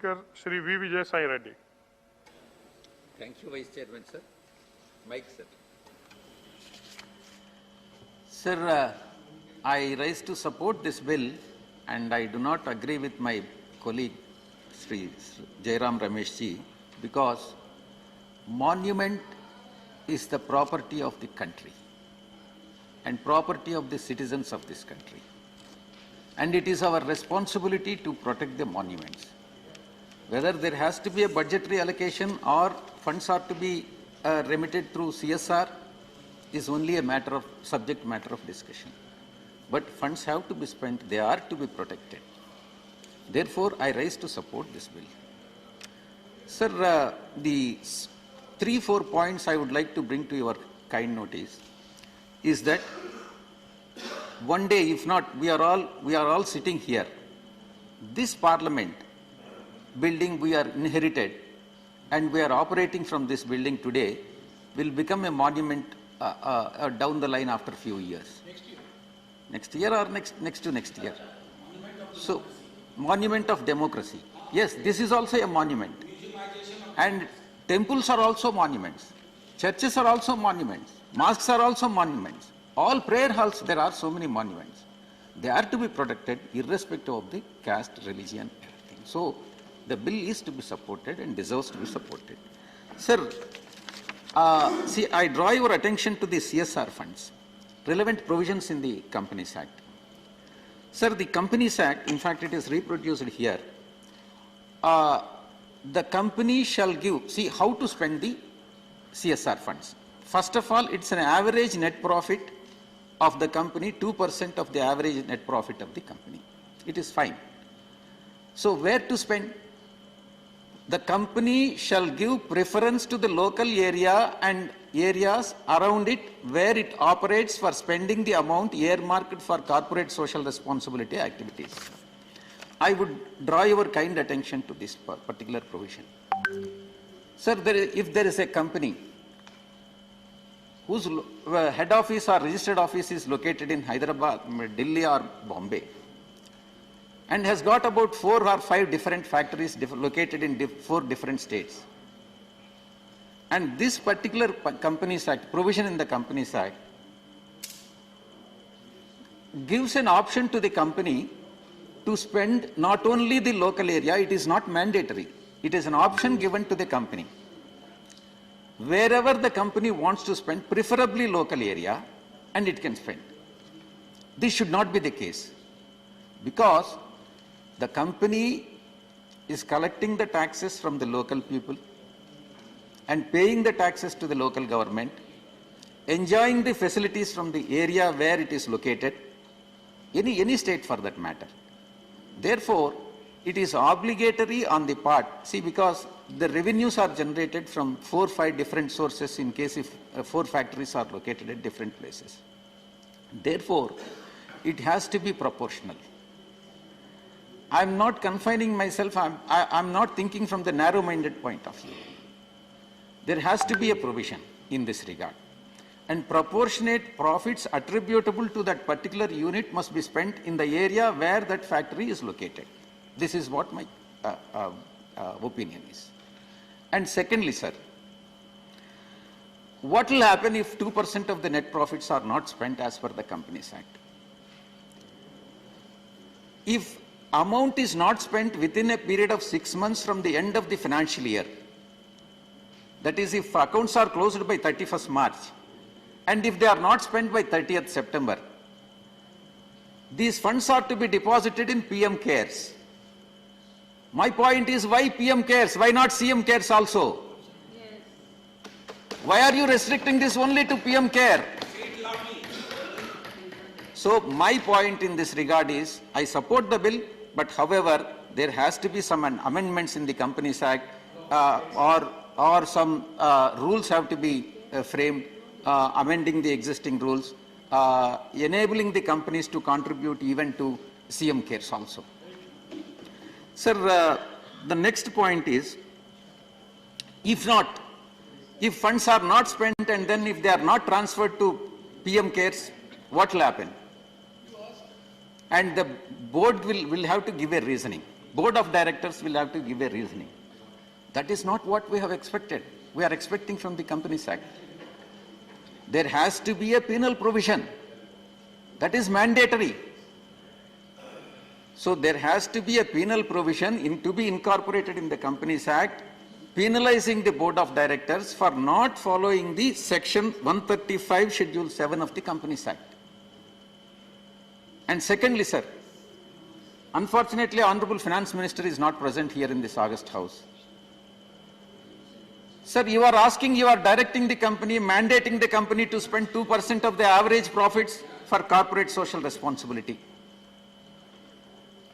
Speaker Shri V. Vijay Sai Reddy. Thank you, Vice Chairman, sir. Mike, sir. Sir, I rise to support this bill, and I do not agree with my colleague Sri Jairam Rameshji, because monument is the property of the country and property of the citizens of this country. And it is our responsibility to protect the monuments. Whether there has to be a budgetary allocation or funds are to be remitted through CSR is only a matter of subject matter of discussion. But funds have to be spent, they are to be protected. Therefore, I rise to support this bill. Sir, the 3-4 points I would like to bring to your kind notice is that one day, if not, we are all sitting here. This Parliament building we are inherited, and we are operating from this building today, will become a monument down the line after a few years. Next year or next to next year. So, monument of democracy. Yes, this is also a monument. And temples are also monuments. Churches are also monuments. Mosques are also monuments. All prayer halls, there are so many monuments. They are to be protected irrespective of the caste, religion, everything. So, the bill is to be supported and deserves to be supported. Sir, see, I draw your attention to the CSR funds, relevant provisions in the Companies Act. Sir, the Companies Act, in fact, it is reproduced here. The company shall give, see how to spend the CSR funds. First of all, it's an average net profit of the company, 2% of the average net profit of the company. It is fine. So where to spend? The company shall give preference to the local area and areas around it where it operates for spending the amount earmarked for corporate social responsibility activities. I would draw your kind attention to this particular provision. Sir, if there is a company whose head office or registered office is located in Hyderabad, Delhi or Bombay, and has got about 4 or 5 different factories located in 4 different states. And this particular Companies Act, provision in the Companies Act, gives an option to the company to spend not only the local area, it is not mandatory. It is an option given to the company. Wherever the company wants to spend, preferably local area, and it can spend. This should not be the case, because the company is collecting the taxes from the local people and paying the taxes to the local government, enjoying the facilities from the area where it is located, any state for that matter. Therefore, it is obligatory on the part, see, because the revenues are generated from 4 or 5 different sources in case if 4 factories are located at different places. Therefore, it has to be proportional. I'm not confining myself, I'm not thinking from the narrow-minded point of view. There has to be a provision in this regard. And proportionate profits attributable to that particular unit must be spent in the area where that factory is located. This is what my opinion is. And secondly, sir, what will happen if 2% of the net profits are not spent as per the Companies Act? If amount is not spent within a period of 6 months from the end of the financial year, that is, if accounts are closed by 31st March, and if they are not spent by 30th September, these funds are to be deposited in PM CARES. My point is, why PM CARES? Why not CM CARES also? Yes. Why are you restricting this only to PM CARE? So my point in this regard is, I support the bill, but however, there has to be some amendments in the Companies Act, or some rules have to be framed, amending the existing rules, enabling the companies to contribute even to CM CARES also. Sir, the next point is, if funds are not spent and then if they are not transferred to PM CARES, what will happen? And the board will have to give a reasoning. board of directors will have to give a reasoning. That is not what we have expected. We are expecting from the Companies Act. There has to be a penal provision. That is mandatory. So there has to be a penal provision to be incorporated in the Companies Act, penalizing the board of directors for not following the section 135 schedule 7 of the Companies Act. And secondly, sir, unfortunately, Honorable Finance Minister is not present here in this August House. Sir, you are directing the company, mandating the company to spend 2% of the average profits for corporate social responsibility.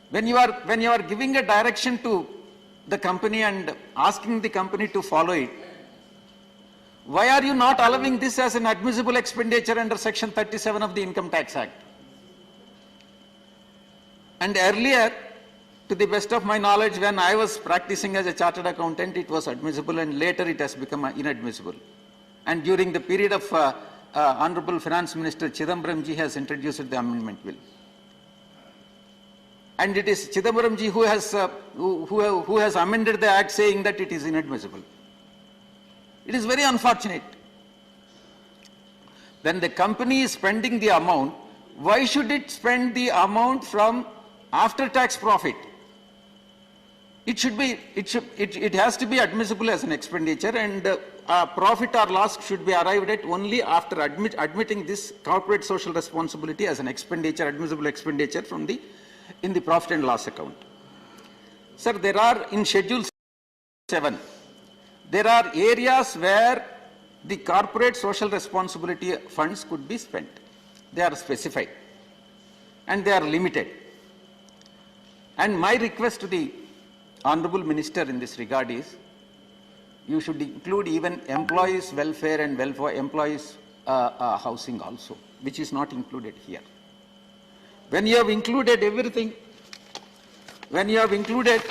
When you are giving a direction to the company and asking the company to follow it, why are you not allowing this as an admissible expenditure under section 37 of the Income Tax Act? And earlier, to the best of my knowledge, when I was practicing as a chartered accountant, it was admissible, and later it has become inadmissible. And during the period of Honorable Finance Minister Chidambaram ji has introduced the amendment bill. And it is Chidambaram ji who has amended the act saying that it is inadmissible. It is very unfortunate. When the company is spending the amount, why should it spend the amount from after-tax profit? It has to be admissible as an expenditure, and profit or loss should be arrived at only after admitting this corporate social responsibility as an expenditure, admissible expenditure in the profit and loss account. Sir, there are in Schedule 7, there are areas where the corporate social responsibility funds could be spent. They are specified and they are limited. And my request to the Honorable Minister in this regard is, you should include even employees' welfare and employees' housing also, which is not included here. When you have included everything, when you have included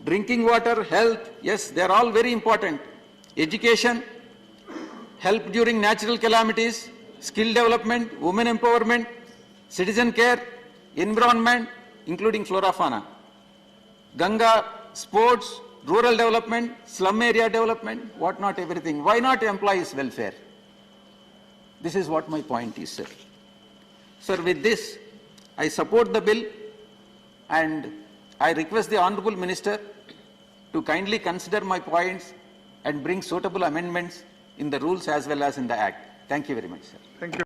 drinking water, health, yes, they are all very important. Education, help during natural calamities, skill development, women empowerment, citizen care, environment, including flora fauna, Ganga, sports, rural development, slum area development, what not everything. Why not employees' welfare? This is what my point is, sir. Sir, with this, I support the bill, and I request the Honorable Minister to kindly consider my points and bring suitable amendments in the rules as well as in the Act. Thank you very much, sir. Thank you.